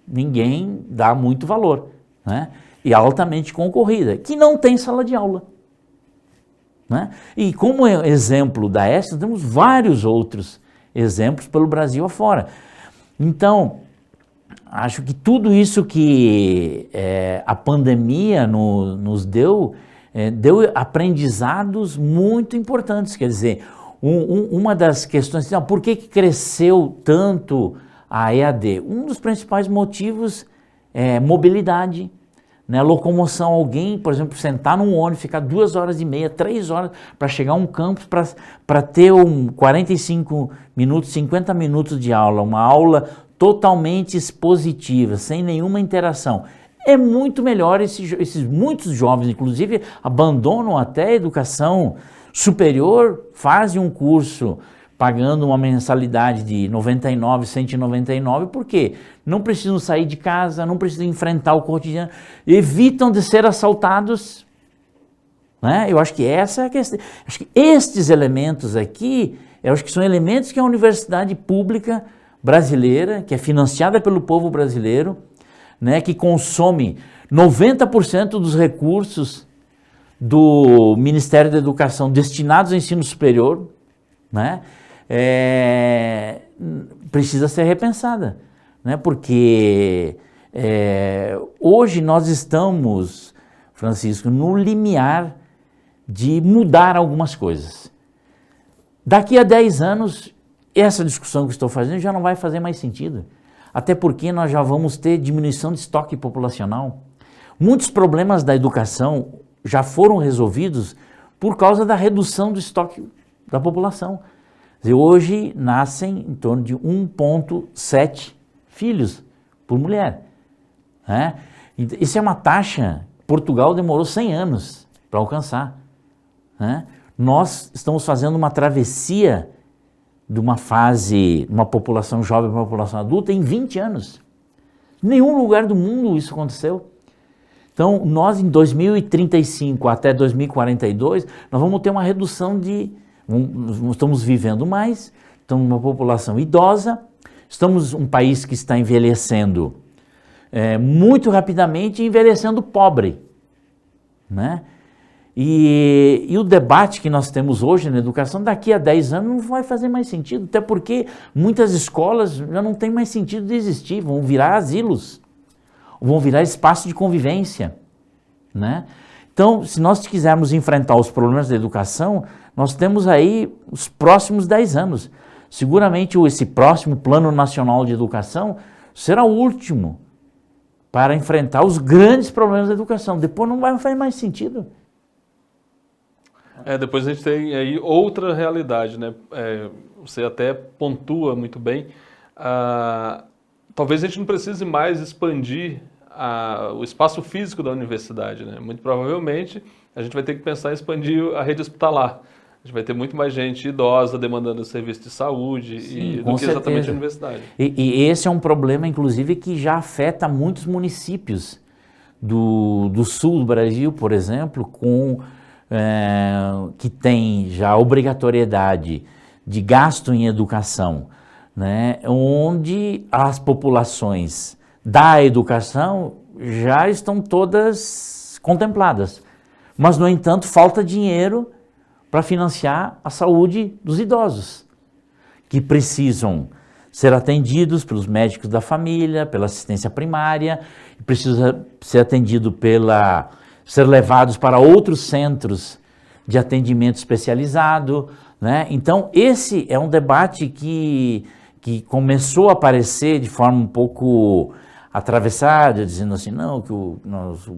ninguém dá muito valor, né? E altamente concorrida, que não tem sala de aula, né? E como exemplo da ESA, temos vários outros exemplos pelo Brasil afora. Então, acho que tudo isso que a pandemia nos deu aprendizados muito importantes. Quer dizer, uma das questões, por que cresceu tanto a EAD? Um dos principais motivos é mobilidade, né? Locomoção. Alguém, por exemplo, sentar num ônibus, ficar 2h30, 3 horas para chegar a um campus para ter 45 minutos, 50 minutos de aula, uma aula totalmente expositiva, sem nenhuma interação. É muito melhor. Esses muitos jovens, inclusive, abandonam até a educação superior, fazem um curso pagando uma mensalidade de 99, 199, porque não precisam sair de casa, não precisam enfrentar o cotidiano, evitam de ser assaltados, né? Eu acho que essa é a questão. Acho que estes elementos aqui, eu acho que são elementos que a universidade pública brasileira, que é financiada pelo povo brasileiro, né, que consome 90% dos recursos do Ministério da Educação destinados ao ensino superior, né, precisa ser repensada, né, porque hoje nós estamos, Francisco, no limiar de mudar algumas coisas. Daqui a 10 anos, essa discussão que estou fazendo já não vai fazer mais sentido. Até porque nós já vamos ter diminuição de estoque populacional. Muitos problemas da educação já foram resolvidos por causa da redução do estoque da população. Quer dizer, hoje nascem em torno de 1,7 filhos por mulher. Né? Isso é uma taxa que Portugal demorou 100 anos para alcançar. Né? Nós estamos fazendo uma travessia de uma fase, uma população jovem para uma população adulta em 20 anos. Em nenhum lugar do mundo isso aconteceu. Então, nós em 2035 até 2042, nós vamos ter uma redução estamos vivendo mais, estamos numa população idosa, estamos um país que está envelhecendo muito rapidamente e envelhecendo pobre. Né? E o debate que nós temos hoje na educação, daqui a 10 anos não vai fazer mais sentido, até porque muitas escolas já não tem mais sentido de existir, vão virar asilos, vão virar espaço de convivência. Né? Então, se nós quisermos enfrentar os problemas da educação, nós temos aí os próximos 10 anos. Seguramente esse próximo Plano Nacional de Educação será o último para enfrentar os grandes problemas da educação. Depois não vai fazer mais sentido. Depois a gente tem aí outra realidade, né? Você até pontua muito bem. Talvez a gente não precise mais expandir o espaço físico da universidade, né? Muito provavelmente a gente vai ter que pensar em expandir a rede hospitalar. A gente vai ter muito mais gente idosa demandando serviço de saúde. Sim, do que exatamente a universidade. E esse é um problema, inclusive, que já afeta muitos municípios do sul do Brasil, por exemplo, que tem já obrigatoriedade de gasto em educação, né, onde as populações da educação já estão todas contempladas. Mas, no entanto, falta dinheiro para financiar a saúde dos idosos, que precisam ser atendidos pelos médicos da família, pela assistência primária, precisa ser atendido ser levados para outros centros de atendimento especializado, né? Então, esse é um debate que começou a aparecer de forma um pouco atravessada, dizendo assim, não, que o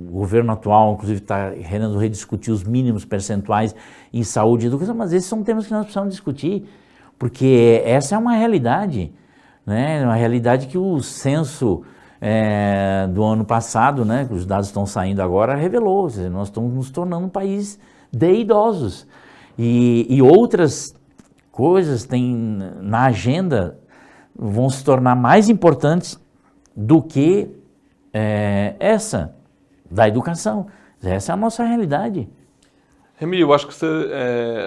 governo atual, inclusive, está querendo rediscutir os mínimos percentuais em saúde e educação, mas esses são temas que nós precisamos discutir, porque essa é uma realidade, né? Uma realidade que o censo do ano passado, né, que os dados estão saindo agora, revelou. Ou seja, nós estamos nos tornando um país de idosos. E outras coisas na agenda vão se tornar mais importantes do que essa da educação. Essa é a nossa realidade. Remy, eu acho que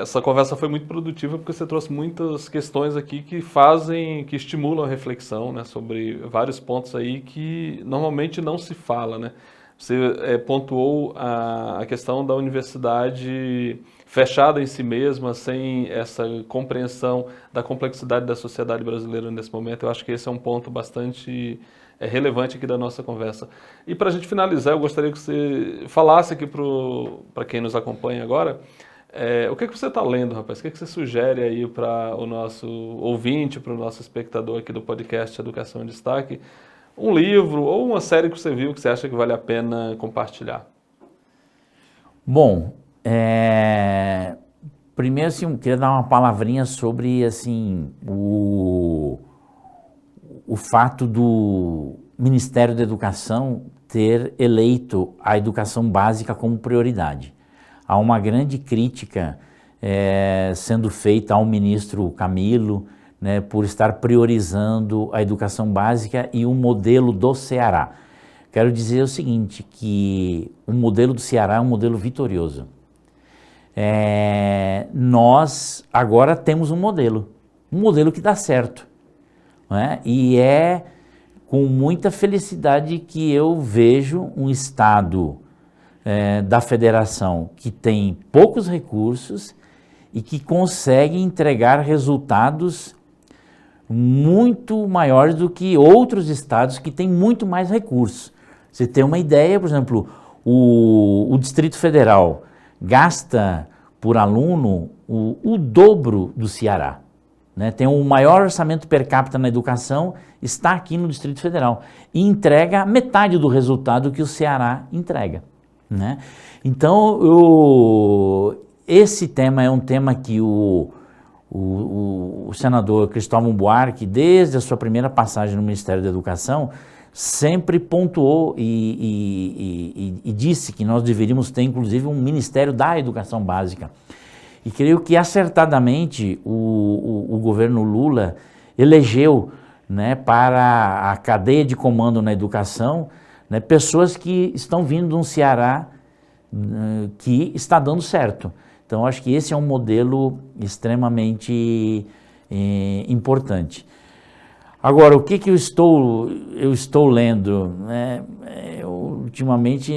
essa conversa foi muito produtiva porque você trouxe muitas questões aqui que estimulam a reflexão, né, sobre vários pontos aí que normalmente não se fala, né? Você pontuou a questão da universidade fechada em si mesma, sem essa compreensão da complexidade da sociedade brasileira nesse momento. Eu acho que esse é um ponto bastante relevante aqui da nossa conversa. E para a gente finalizar, eu gostaria que você falasse aqui para quem nos acompanha agora, o que você está lendo, rapaz? O que você sugere aí para o nosso ouvinte, para o nosso espectador aqui do podcast Educação em Destaque? Um livro ou uma série que você viu que você acha que vale a pena compartilhar? Bom, primeiro, assim, eu queria dar uma palavrinha sobre, assim, o fato do Ministério da Educação ter eleito a educação básica como prioridade. Há uma grande crítica sendo feita ao ministro Camilo, né, por estar priorizando a educação básica e o modelo do Ceará. Quero dizer o seguinte, que o modelo do Ceará é um modelo vitorioso. Nós agora temos um modelo que dá certo. Né? E é com muita felicidade que eu vejo um Estado da Federação que tem poucos recursos e que consegue entregar resultados muito maiores do que outros estados que têm muito mais recursos. Você tem uma ideia, por exemplo, o Distrito Federal gasta por aluno o dobro do Ceará. né? Tem o maior orçamento per capita na educação, está aqui no Distrito Federal e entrega metade do resultado que o Ceará entrega, né? Então, esse tema é um tema que o senador Cristóvão Buarque, desde a sua primeira passagem no Ministério da Educação, sempre pontuou e disse que nós deveríamos ter, inclusive, um Ministério da Educação Básica. E creio que, acertadamente, o governo Lula elegeu, né, para a cadeia de comando na educação, né, pessoas que estão vindo de um Ceará que está dando certo. Então, acho que esse é um modelo extremamente importante. Agora, o que eu estou lendo, né? Ultimamente,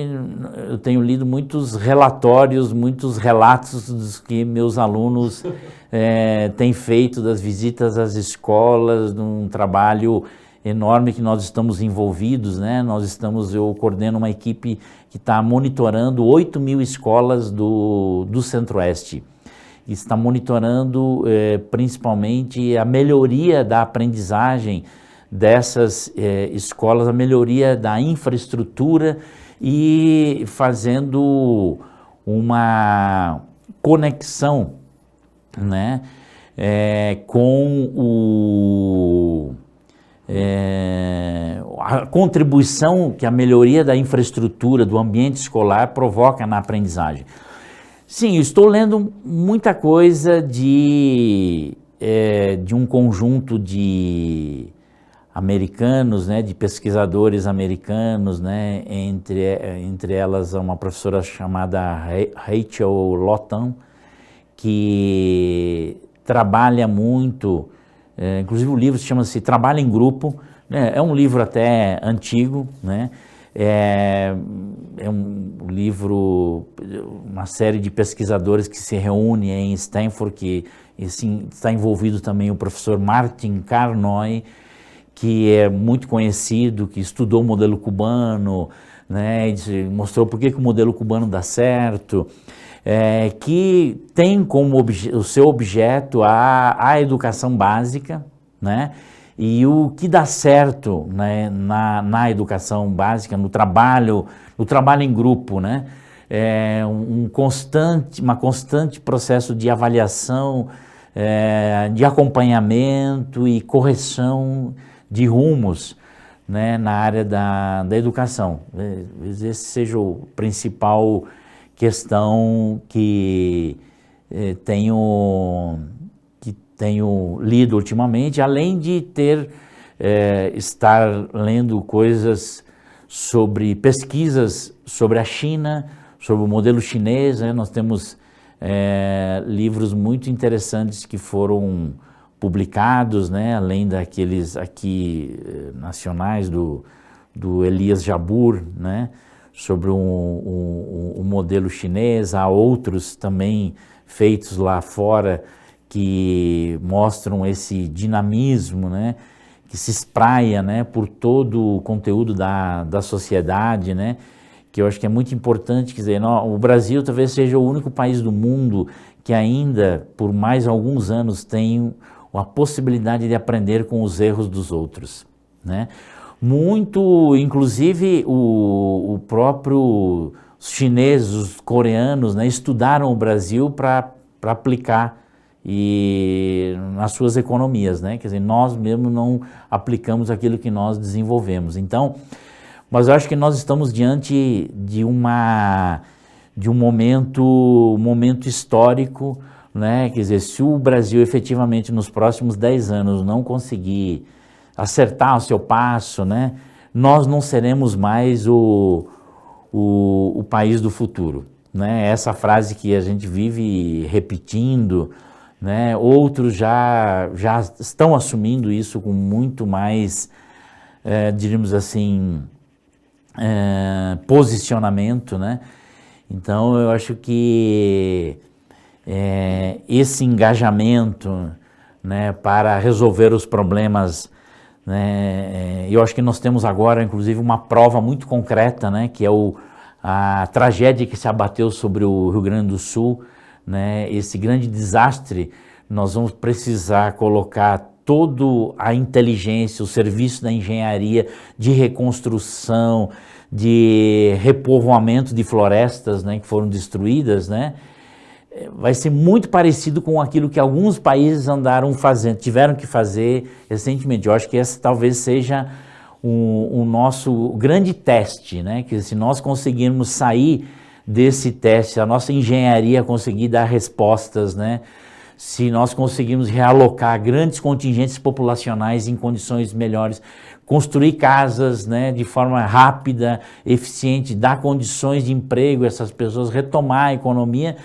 eu tenho lido muitos relatórios, muitos relatos dos que meus alunos têm feito das visitas às escolas, de um trabalho enorme que nós estamos envolvidos, né? Eu coordeno uma equipe que está monitorando 8.000 escolas do Centro-Oeste. Está monitorando principalmente a melhoria da aprendizagem dessas escolas, a melhoria da infraestrutura e fazendo uma conexão, né, com a contribuição que a melhoria da infraestrutura do ambiente escolar provoca na aprendizagem. Sim, eu estou lendo muita coisa de um conjunto de americanos, né, de pesquisadores americanos, né, entre elas uma professora chamada Rachel Lawton, que trabalha muito, inclusive o livro chama-se Trabalho em Grupo, né, é um livro até antigo, né, é um livro, uma série de pesquisadores que se reúne em Stanford, que assim, está envolvido também o professor Martin Carnoy, que é muito conhecido, que estudou o modelo cubano, né, mostrou por que o modelo cubano dá certo, que tem como o seu objeto a educação básica, né, e o que dá certo, né, na educação básica, no trabalho em grupo, né, uma constante processo de avaliação, de acompanhamento e correção de rumos, né, na área da educação. Esse seja o principal questão que tenho lido ultimamente, além de estar lendo coisas sobre pesquisas sobre a China, sobre o modelo chinês, né? Nós temos livros muito interessantes que foram publicados, né? Além daqueles aqui nacionais do Elias Jabbour, né? Sobre o modelo chinês. Há outros também feitos lá fora que mostram esse dinamismo, né, que se espraia, né, por todo o conteúdo da sociedade, né, que eu acho que é muito importante. Quer dizer, o Brasil talvez seja o único país do mundo que ainda, por mais alguns anos, tem a possibilidade de aprender com os erros dos outros, né. Muito, inclusive, o próprio chineses, os coreanos, né, estudaram o Brasil para aplicar nas suas economias, né? Quer dizer, nós mesmo não aplicamos aquilo que nós desenvolvemos. Então, mas eu acho que nós estamos diante de um momento histórico, né? Quer dizer, se o Brasil efetivamente nos próximos 10 anos não conseguir acertar o seu passo, né? Nós não seremos mais o país do futuro, né? Essa frase que a gente vive repetindo, né? Outros já estão assumindo isso com muito mais, diríamos assim, posicionamento, né? Então, eu acho que esse engajamento, né, para resolver os problemas, né, eu acho que nós temos agora, inclusive, uma prova muito concreta, né, que é a tragédia que se abateu sobre o Rio Grande do Sul, né, esse grande desastre nós vamos precisar colocar toda a inteligência, o serviço da engenharia, de reconstrução, de repovoamento de florestas, né, que foram destruídas, né, vai ser muito parecido com aquilo que alguns países andaram fazendo, tiveram que fazer recentemente. Eu acho que esse talvez seja o nosso grande teste, né, que se nós conseguirmos sair desse teste, a nossa engenharia conseguir dar respostas, né, se nós conseguirmos realocar grandes contingentes populacionais em condições melhores, construir casas, né, de forma rápida, eficiente, dar condições de emprego a essas pessoas, retomar a economia,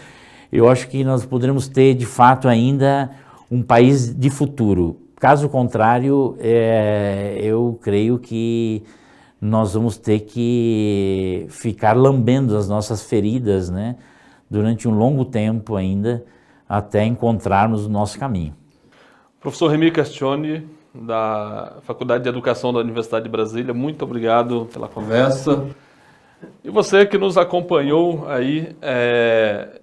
eu acho que nós poderemos ter, de fato, ainda um país de futuro. Caso contrário, eu creio que nós vamos ter que ficar lambendo as nossas feridas, né, durante um longo tempo ainda, até encontrarmos o nosso caminho. Professor Remy Castione, da Faculdade de Educação da Universidade de Brasília, muito obrigado pela conversa. E você que nos acompanhou aí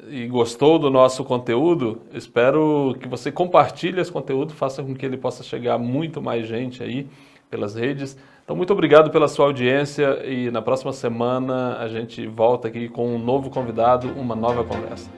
e gostou do nosso conteúdo, espero que você compartilhe esse conteúdo, faça com que ele possa chegar a muito mais gente aí pelas redes. Então, muito obrigado pela sua audiência e na próxima semana a gente volta aqui com um novo convidado, uma nova conversa.